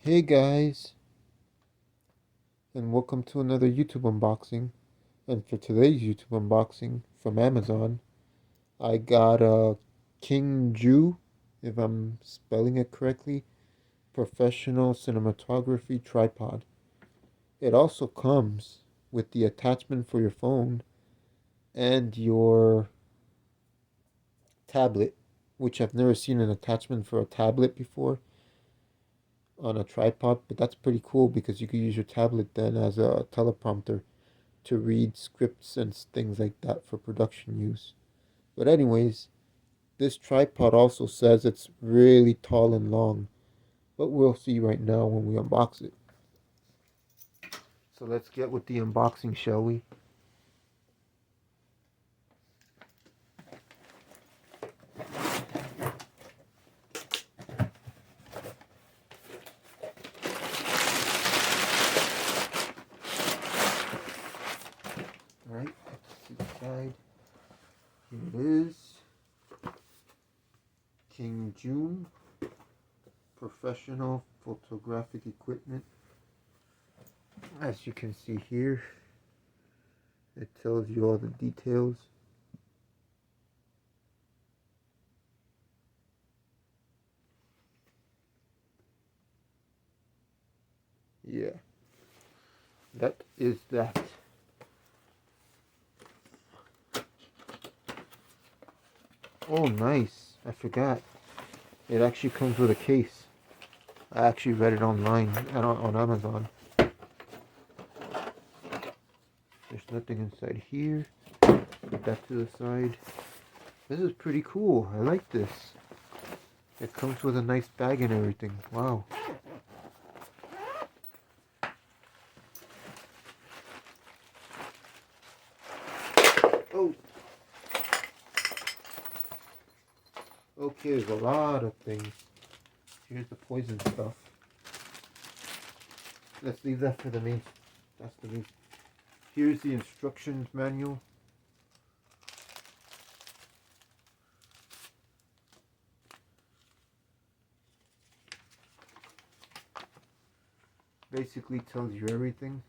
Hey guys, and welcome to another YouTube unboxing. And for today's YouTube unboxing from Amazon, I got a Kingjue, if I'm spelling it correctly, professional cinematography tripod. It also comes with the attachment for your phone and your tablet, which I've never seen an attachment for a tablet before on a tripod, but that's pretty cool because you could use your tablet then as a teleprompter to read scripts and things like that for production use. But anyways, this tripod also says it's really tall and long, but we'll see right now when we unbox it. So let's get with the unboxing, shall we? Alright, let's see the side. Here it is. Kingjue professional photographic equipment. As you can see here, it tells you all the details. Yeah, that is that. Oh, nice. I forgot. It actually comes with a case. I actually read it online and on Amazon. There's nothing inside here. Put that to the side. This is pretty cool. I like this. It comes with a nice bag and everything. Wow. Oh. Okay, there's a lot of things. Here's the poison stuff. Let's leave that for the main. That's the main. Here's the instructions manual. Basically tells you everything.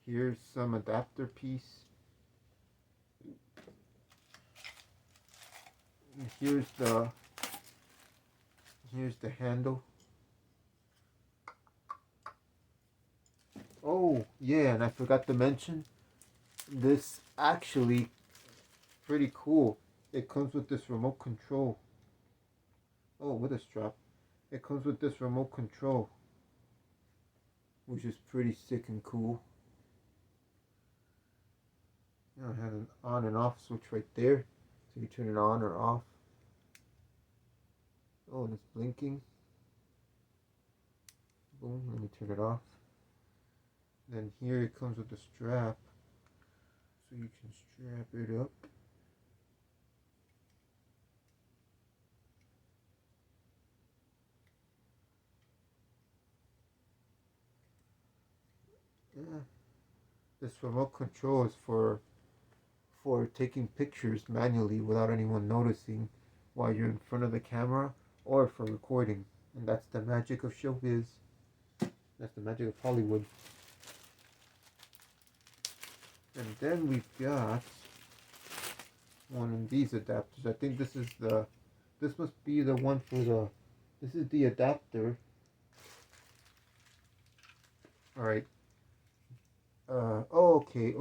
Here's some adapter piece. Here's the handle. Oh yeah, and I forgot to mention, this actually pretty cool. It comes with this remote control. Oh, with a strap. It comes with this remote control, which is pretty sick and cool. You know, it has an on and off switch right there, so you turn it on or off. Oh, and it's blinking. Boom, let me turn it off. Then here it comes with the strap, so you can strap it up. Yeah. This remote control is for taking pictures manually without anyone noticing while you're in front of the camera, or for recording. And that's the magic of showbiz. That's the magic of Hollywood. And then we've got one of these adapters. I think this must be the one for this is the adapter. Alright. Oh, okay.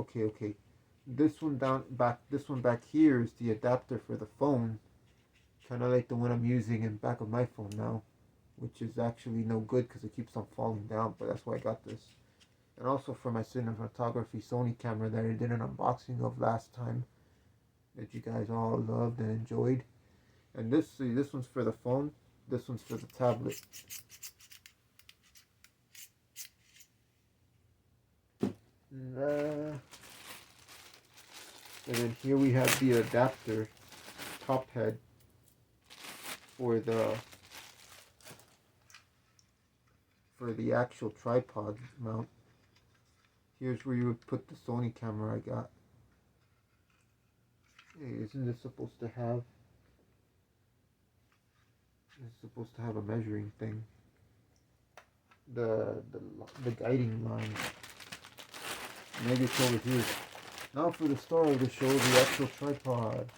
This one back here is the adapter for the phone. Kind of like the one I'm using in back of my phone now, which is actually no good because it keeps on falling down, but that's why I got this. And also for my cinematography Sony camera that I did an unboxing of last time, that you guys all loved and enjoyed. And this one's for the phone, this one's for the tablet. And then here we have the adapter top head for the actual tripod mount. Here's where you would put the Sony camera I got. Hey, isn't this supposed to have It's supposed to have a measuring thing. The guiding line. Maybe it's over here. Now for the story to show the actual tripod.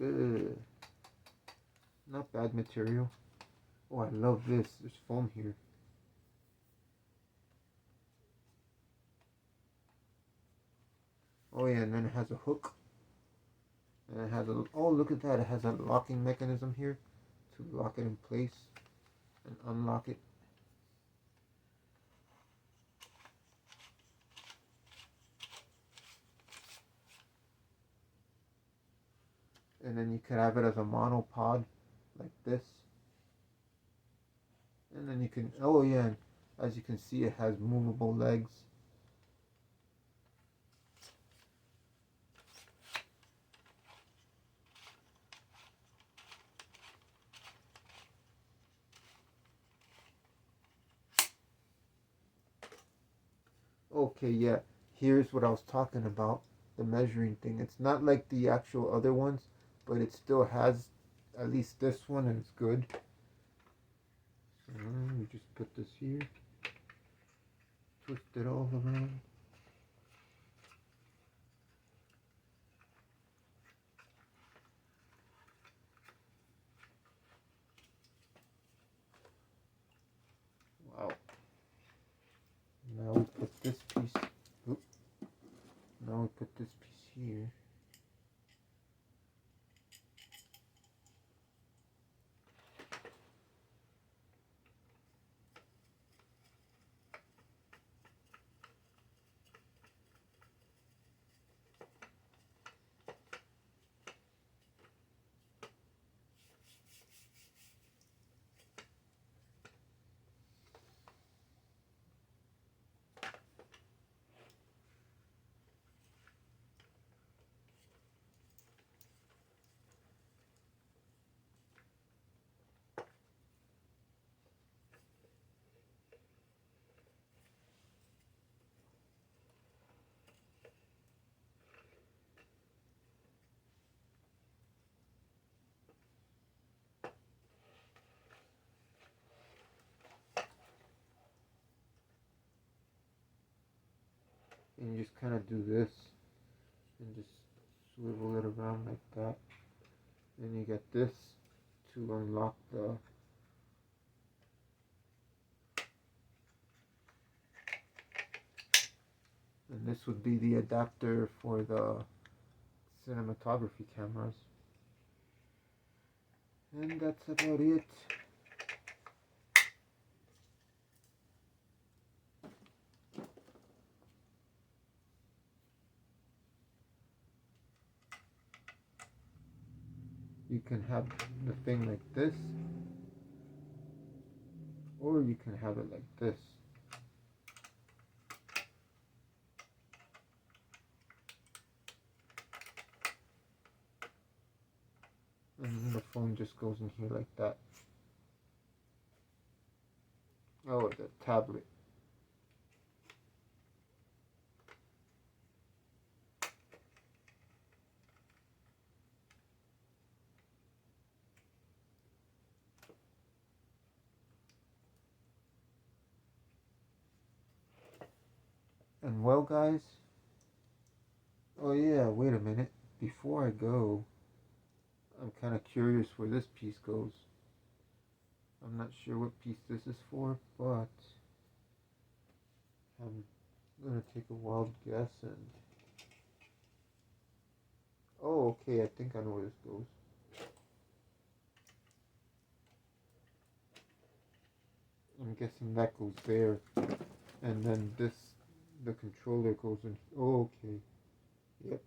Ugh. Not bad material. Oh, I love this. There's foam here. Oh yeah, and then it has a hook. And it has a, oh look at that, it has a locking mechanism here to lock it in place and unlock it. And then you could have it as a monopod like this. And then you can, oh yeah, and as you can see it has movable legs. Okay, yeah, here's what I was talking about, the measuring thing. It's not like the actual other ones, but it still has at least this one, and it's good. We just put this here, twist it all around. Wow. Now we put this piece, oop. Now we put this piece here. And you just kind of do this and just swivel it around like that. Then you get this to unlock the and this would be the adapter for the cinematography cameras. And that's about it. You can have the thing like this, or you can have it like this. And the phone just goes in here like that. Oh, the tablet. And well guys, oh yeah, wait a minute. Before I go, I'm kind of curious where this piece goes. I'm not sure what piece this is for, but I'm gonna take a wild guess and... Oh, okay, I think I know where this goes. I'm guessing that goes there. And then this, the controller goes in. Oh, okay. Yep.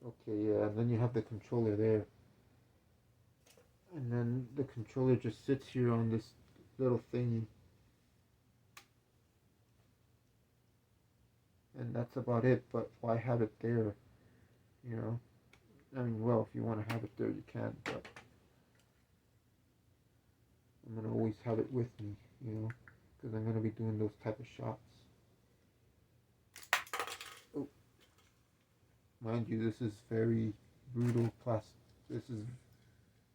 Okay, yeah, and then you have the controller there. And then the controller just sits here on this little thingy. And that's about it, but why have it there? You know? I mean, well, if you want to have it there, you can, but I'm going to always have it with me, you know? Because I'm going to be doing those type of shots. Oh. Mind you, this is very brutal plastic. This is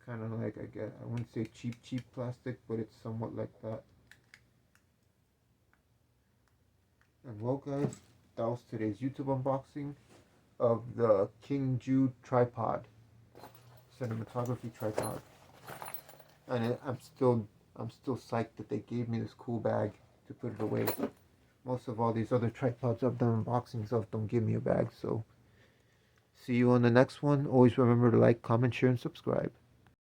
kind of like, I wouldn't say cheap plastic, but it's somewhat like that. And well guys, that was today's YouTube unboxing of the Kingjue tripod, cinematography tripod. And I'm still psyched that they gave me this cool bag to put it away. Most of all these other tripods I've done unboxings of don't give me a bag. So see you on the next one. Always remember to like, comment, share, and subscribe.